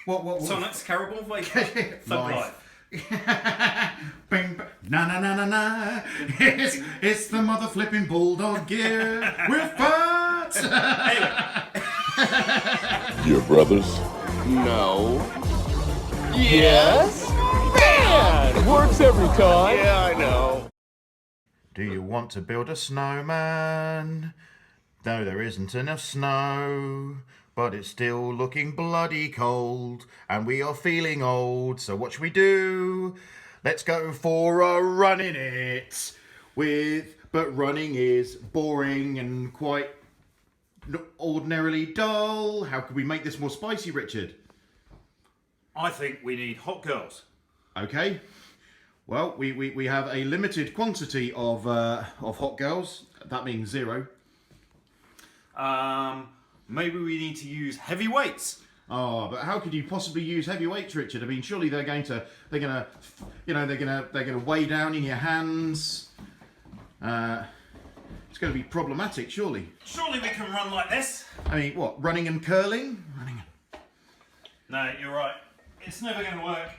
What? Tunnock's Caribou Wafer. Thug Life. Bing, na na na na na. It's the mother flipping Bulldog Gear with farts. Your brothers? No. Yes? Man! Works every time. Yeah, I know. Do you want to build a snowman? No, there isn't enough snow, but it's still looking bloody cold, and we are feeling old, so what should we do? Let's go for a run in it. But running is boring and quite ordinarily dull. How could we make this more spicy, Richard? I think we need hot girls. Okay. Well, we have a limited quantity of hot girls. That means 0. Maybe we need to use heavy weights. Oh, but how could you possibly use heavy weights, Richard? I mean, surely they're gonna weigh down in your hands. It's going to be problematic, surely. Surely we can run like this. I mean, what? Running and curling? No, you're right. It's never going to work.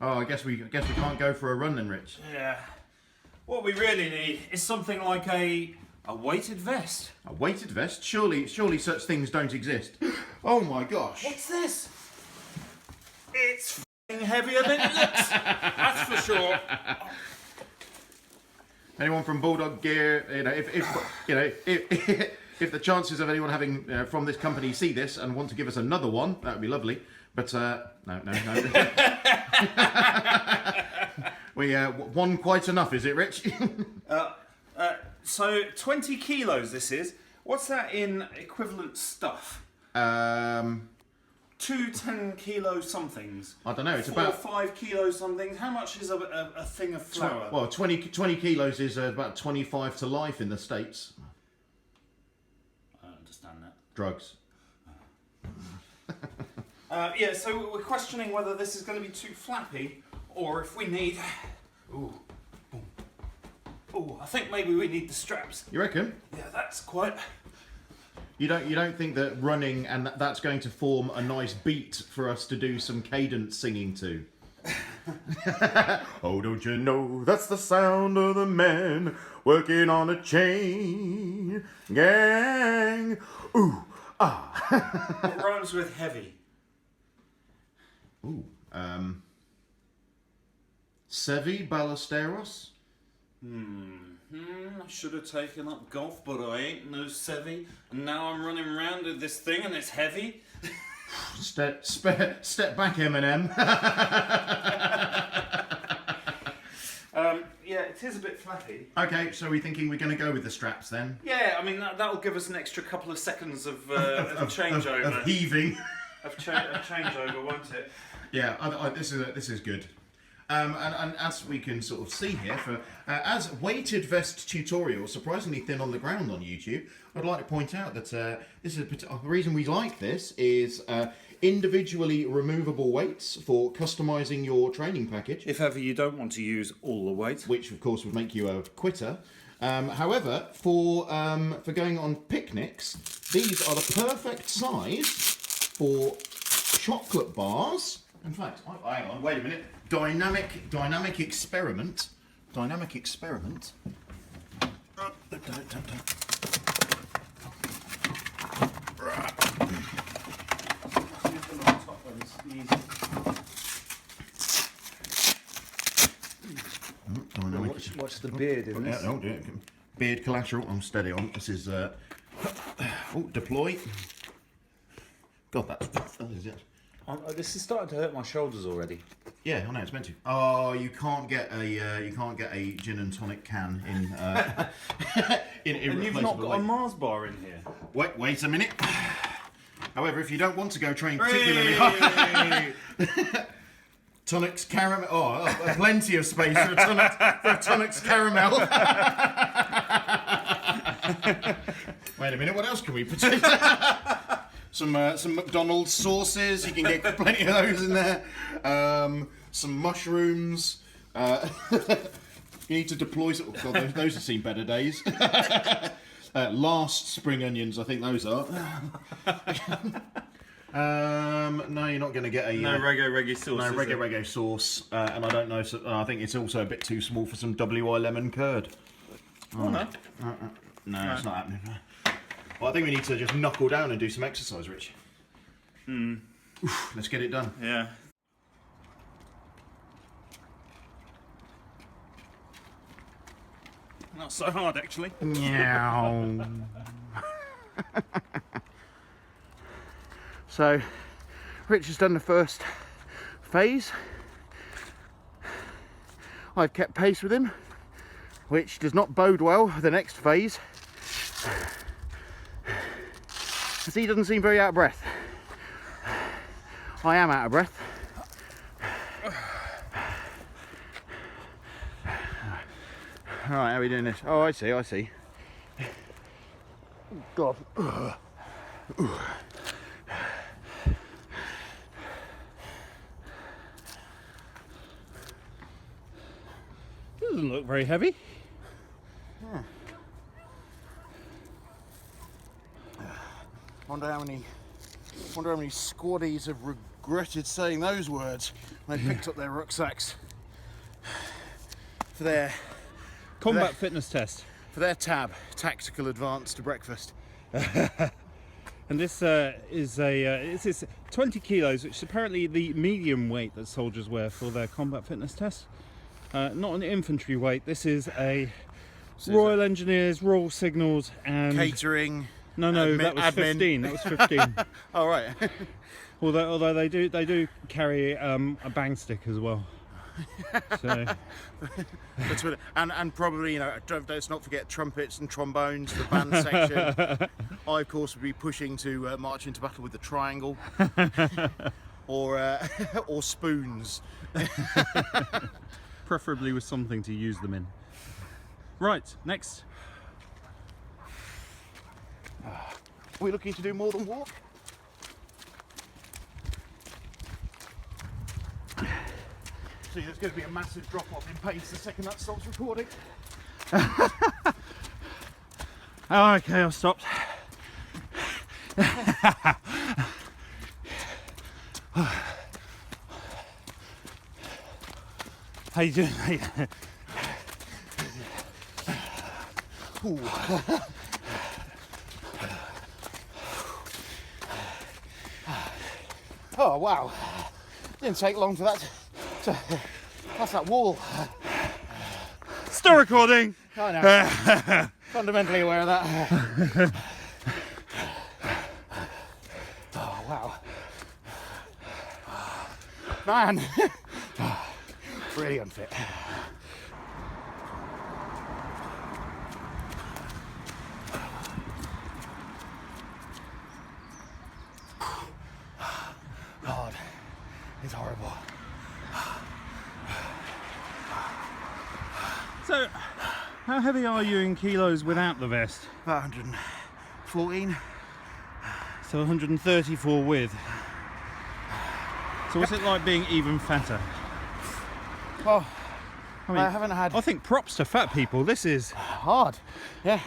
Oh, I guess we can't go for a run then, Rich. Yeah. What we really need is something like a weighted vest. A weighted vest? Surely such things don't exist. Oh my gosh. What's this? It's f***ing heavier than it looks. That's for sure. Anyone from Bulldog Gear, if the chances of anyone having from this company see this and want to give us another one, that would be lovely. But no. One quite enough, is it, Rich? So 20 kilos this is. What's that in equivalent stuff? 2 10-kilo somethings. I don't know. It's 4 about 5 kilo somethings. How much is a thing of flour? Well, 20 kilos is about 25 to life in the States. I don't understand that. Drugs. Yeah, so we're questioning whether this is going to be too flappy, or if we need. Ooh, I think maybe we need the straps. You reckon? Yeah, that's quite. You don't think that running and that's going to form a nice beat for us to do some cadence singing to? Oh, don't you know that's the sound of the men working on a chain gang? Ooh, ah. What rhymes with heavy? Ooh, Sevi Ballesteros? I should have taken up golf, but I ain't no Sevi, and now I'm running around with this thing and it's heavy. Step back, Eminem. Yeah, it is a bit flappy. Okay, so we're thinking we're going to go with the straps then? Yeah, I mean that'll give us an extra couple of seconds of changeover. Of heaving. Of changeover, won't it? Yeah, this is good. And as we can sort of see here, as weighted vest tutorial, surprisingly thin on the ground on YouTube, I'd like to point out that this is the reason we like this is individually removable weights for customizing your training package. If ever you don't want to use all the weight, which of course would make you a quitter. However, for going on picnics, these are the perfect size for chocolate bars. In fact, hang on, wait a minute. Dynamic experiment. Dynamic experiment. Watch the beard in this. No, beard collateral. I'm steady on. This is deploy. God, that is it. This is starting to hurt my shoulders already. Yeah, I know it's meant to. Oh, you can't get a gin and tonic can in and you've not got a Mars bar in here. Wait a minute. However, if you don't want to go train particularly hard, Tunnock's caramel. Oh, plenty of space for a Tunnock's caramel. Wait a minute. What else can we put in? Some McDonald's sauces. You can get plenty of those in there. Some mushrooms. You need to deploy some. Oh God, those have seen better days. Last spring onions, I think those are. No, you're not going to get a... No reggae sauce. No is it? reggae sauce, and I don't know. So, I think it's also a bit too small for some WI lemon curd. Oh no. No, it's not happening. Well, I think we need to just knuckle down and do some exercise, Rich. Oof, let's get it done. Yeah. Not so hard, actually. Meow. So, Rich has done the first phase. I've kept pace with him, which does not bode well for the next phase, as he doesn't seem very out of breath. I am out of breath. Alright, how are we doing this? Oh, I see. God. Doesn't look very heavy. Wonder how many squaddies have regretted saying those words when they picked up their rucksacks for their Combat fitness test. for their tab, tactical advance to breakfast. And this is 20 kilos, which is apparently the medium weight that soldiers wear for their combat fitness test. Not an infantry weight. This is a Royal Engineers, Royal Signals, and Catering. no, that was admin. 15. That was 15. Oh right. although they do carry a bang stick as well. So and probably, you know, let's not forget trumpets and trombones, the band section. I of course would be pushing to march into battle with the triangle, or spoons. preferably with something to use them in. Right, next. Are we looking to do more than walk? See, there's going to be a massive drop off in pace the second that stops recording. Oh, okay, I've stopped. How you doing, mate? Oh wow, didn't take long for that that's that wall. Still recording. I know. Fundamentally aware of that. Oh wow, man. Really unfit. God, it's horrible. So, how heavy are you in kilos without the vest? About 114. So 134 with. So what's it like being even fatter? Oh, I mean, I haven't had I think props to fat people. This is hard. Yeah,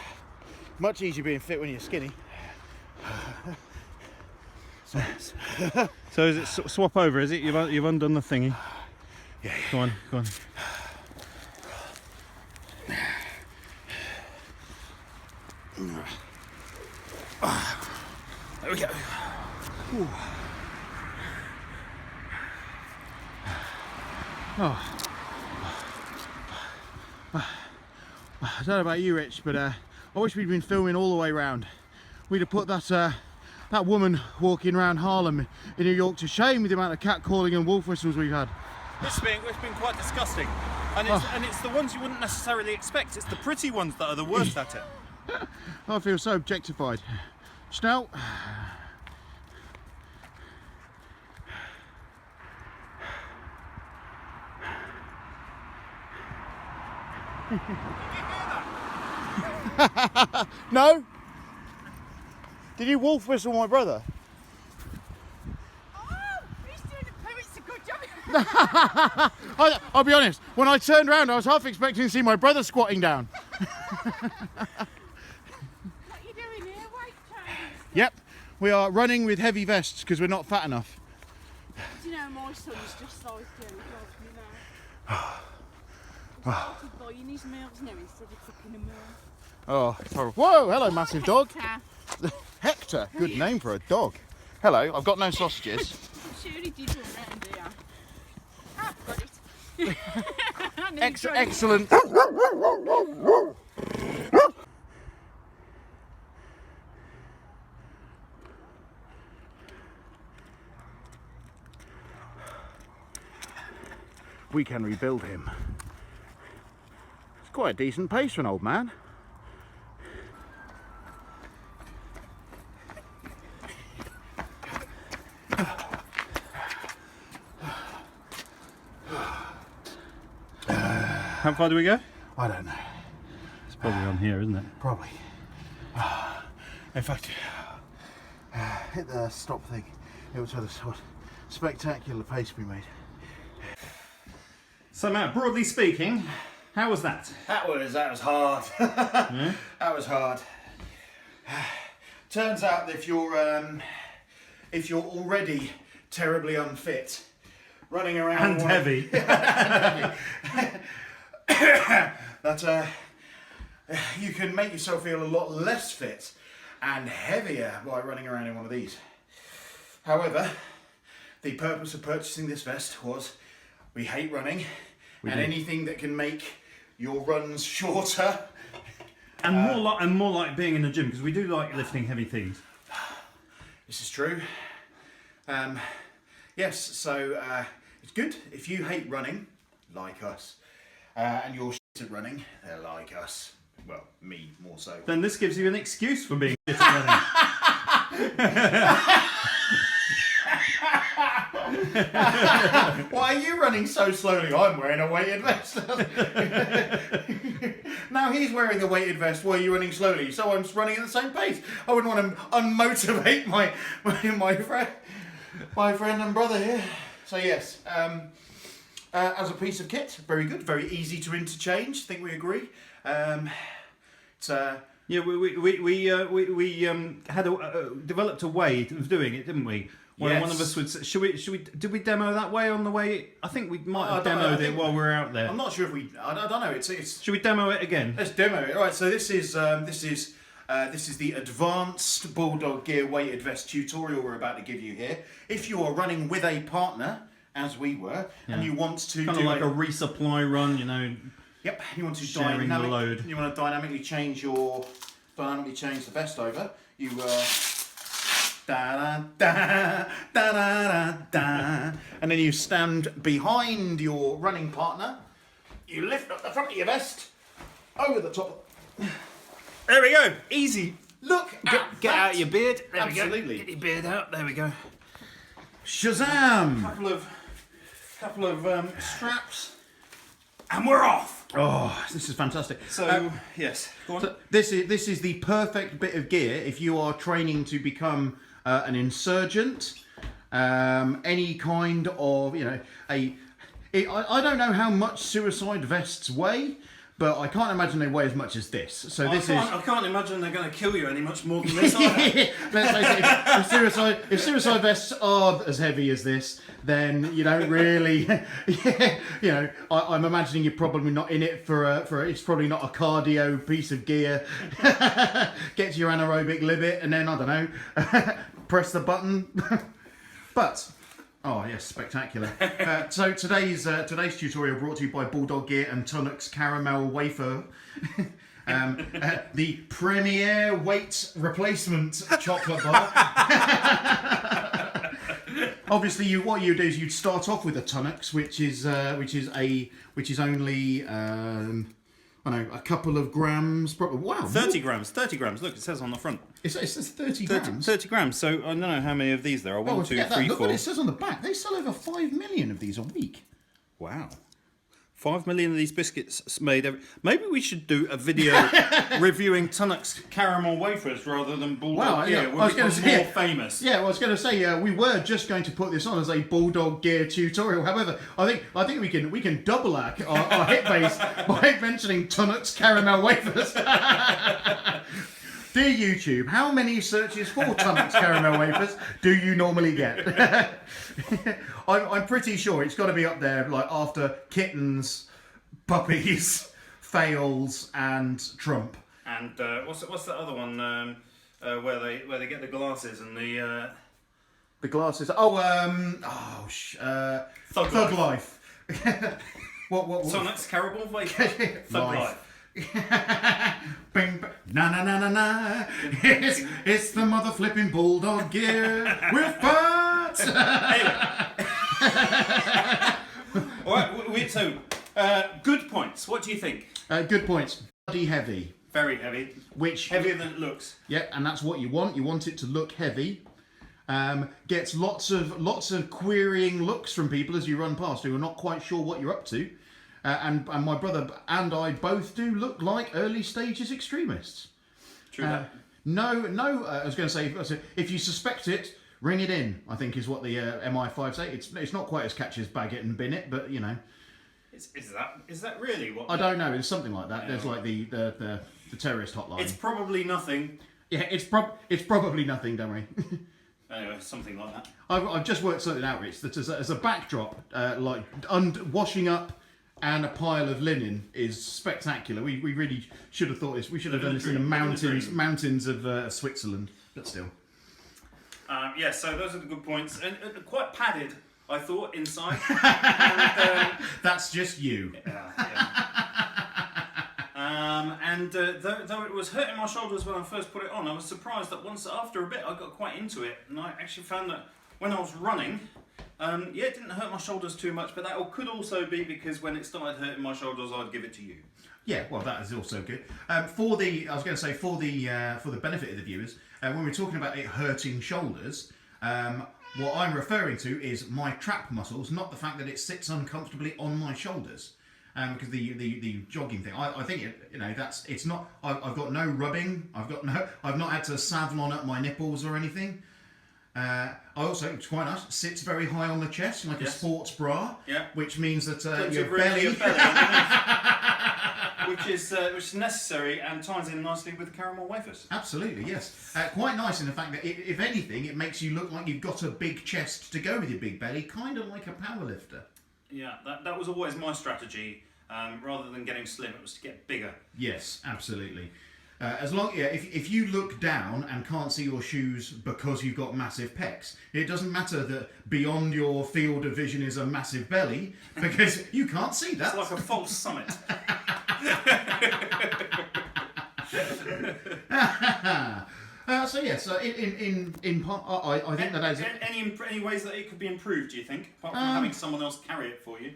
much easier being fit when you're skinny. so. Is it swap over? Is it you've undone the thingy? Yeah. Go on. There we go. Ooh. Oh. I don't know about you, Rich, but I wish we'd been filming all the way round. We'd have put that woman walking around Harlem in New York to shame with the amount of catcalling and wolf whistles we've had. It's been quite disgusting, and it's the ones you wouldn't necessarily expect. It's the pretty ones that are the worst at it. I feel so objectified. Snell. No? Did you wolf whistle my brother? Oh, he's doing a good job. I'll be honest, when I turned around I was half expecting to see my brother squatting down. What are you doing here? Weight training? Yep, We are running with heavy vests because we're not fat enough. Do you know my son's just like you, he loves me now. He's buying his meals now instead of cooking a meal. Oh, it's horrible. Whoa, hello, massive dog. Hector. Hector, good name for a dog. Hello, I've got no sausages. I'm sure he did run round here. Ah, got it. I nearly got it. Excellent. We can rebuild him. It's quite a decent pace for an old man. How far do we go? I don't know. It's probably on here, isn't it? Probably. In fact, hit the stop thing. It was a sort of spectacular pace we made. So Matt, broadly speaking, how was that? That was hard. That was hard. Turns out that if you're already terribly unfit, running around And heavy. that you can make yourself feel a lot less fit and heavier by running around in one of these. However, the purpose of purchasing this vest was we hate running, and anything that can make your runs shorter. And more like being in the gym, because we do like lifting heavy things. This is true. Yes, so it's good if you hate running, like us, and you're shit at running, they're like us. Well, me more so. Then this gives you an excuse for being shit at running. Why are you running so slowly? I'm wearing a weighted vest. Now he's wearing a weighted vest while you're running slowly, so I'm running at the same pace. I wouldn't want to unmotivate my friend and brother here. So yes, as a piece of kit, very good, very easy to interchange. I think we agree. It's Yeah, we had developed a way of doing it, didn't we? One of us would. Did we demo that way on the way? I think we might have demoed it while we were out there. I'm not sure if we. I don't know. It's. Should we demo it again? Let's demo it. All right. So this is the advanced Bulldog Gear weighted vest tutorial we're about to give you here. If you are running with a partner, as we were, and you want to kind of like a resupply run, you know. Yep. You want to sharing the load. You want to dynamically change the vest over. You da da da da da da, and then you stand behind your running partner. You lift up the front of your vest over the top. There we go. Easy. Look, Get out your beard. There Absolutely. we go. Get your beard out. There we go. Shazam! Couple of straps. And we're off. Oh, this is fantastic. So yes, go on. So this is the perfect bit of gear if you are training to become an insurgent, any kind of, you know, I don't know how much suicide vests weigh, but I can't imagine they weigh as much as this. So I can't imagine they're going to kill you any much more than this either. Let's face it, if suicide vests are as heavy as this, then you don't really, you know, I'm imagining you're probably not in it for it's probably not a cardio piece of gear. Get to your anaerobic limit and then, I don't know, press the button. But, oh yes, spectacular. So today's tutorial brought to you by Bulldog Gear and Tunnock's Caramel Wafer. The premier weight replacement chocolate bar. Obviously, what you do is you'd start off with a Tunnock's, which is only I don't know, a couple of grams. Probably, wow, 30 grams. 30 grams. Look, it says on the front. It says 30 grams. 30 grams. So I don't know how many of these there are. Oh, 1, 2, 3, 4. Look what it says on the back. They sell over 5 million of these a week. Wow. 5 million of these biscuits made. Maybe we should do a video reviewing Tunnock's caramel wafers rather than Bulldog Gear. I was going to say more famous. Yeah, well, I was going to say we were just going to put this on as a Bulldog Gear tutorial. However, I think we can double our hit base by mentioning Tunnock's caramel wafers. Dear YouTube, how many searches for Tunnock's caramel wafers do you normally get? I'm pretty sure it's got to be up there, like after kittens, puppies, fails, and Trump. And what's the other one where they get the glasses and the The glasses. Thug Life. what? Tunnock's caramel wafer? Thug Life. Bing, na na na na na. It's the mother flipping Bulldog Gear with farts. All right. So good points. What do you think? Good points. Bloody heavy. Very heavy. Which Heavier than it looks. Yeah, and that's what you want. You want it to look heavy. Gets lots of querying looks from people as you run past who are not quite sure what you're up to. And my brother and I both do look like early stages extremists. True that. No, I was going to say, if you suspect it, ring it in, I think is what the MI5 say. It's not quite as catchy as Baggett and Binnett, but you know. Is that really what? I don't know, it's something like that. There's like the terrorist hotline. It's probably nothing. Yeah, it's probably nothing, don't worry. Anyway, something like that. I've just worked something out, Rich, that as a backdrop, washing up and a pile of linen is spectacular. We really should have thought this. We should have done this in the mountains of Switzerland, but still. Yeah, so those are the good points. And quite padded, I thought, inside. That's just you. Though it was hurting my shoulders when I first put it on, I was surprised that after a bit I got quite into it, and I actually found that when I was running, it didn't hurt my shoulders too much, but that could also be because when it started hurting my shoulders, I'd give it to you. Yeah, well, that is also good. For the benefit of the viewers, when we're talking about it hurting shoulders, what I'm referring to is my trap muscles, not the fact that it sits uncomfortably on my shoulders. Because the jogging thing, I think it's not. I've got no rubbing. I've not had to Savlon up my nipples or anything. It's quite nice. Sits very high on the chest, like a sports bra. Yeah. Which means that your belly, belly which is necessary and ties in nicely with the caramel wafers. Absolutely, yes. Quite nice in the fact that if anything, it makes you look like you've got a big chest to go with your big belly, kind of like a powerlifter. Yeah, that was always my strategy. Rather than getting slim, it was to get bigger. Yes, absolutely. If you look down and can't see your shoes because you've got massive pecs, it doesn't matter that beyond your field of vision is a massive belly, because you can't see that. It's like a false summit. In part, I think that as any ways that it could be improved, do you think, apart from having someone else carry it for you?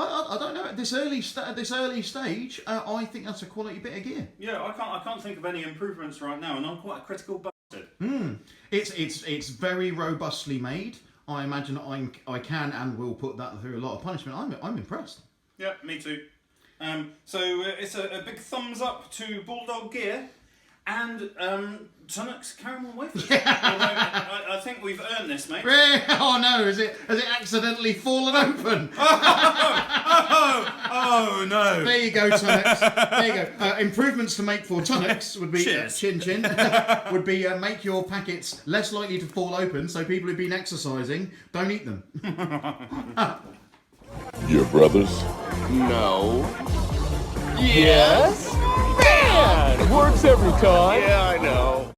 I don't know. At this early stage, I think that's a quality bit of gear. Yeah, I can't think of any improvements right now, and I'm quite a critical bastard. It's very robustly made. I imagine I can and will put that through a lot of punishment. I'm impressed. Yeah, me too. So it's a big thumbs up to Bulldog Gear and Tunnock's caramel wafers. I think we've earned this, mate. Oh no! Has it accidentally fallen open? Oh no! There you go, Tunnock's. There you go. Improvements to make for Tunnock's would be chin would be make your packets less likely to fall open, so people who've been exercising don't eat them. Your brothers? No. Yes? Man! It works every time. Yeah, I know.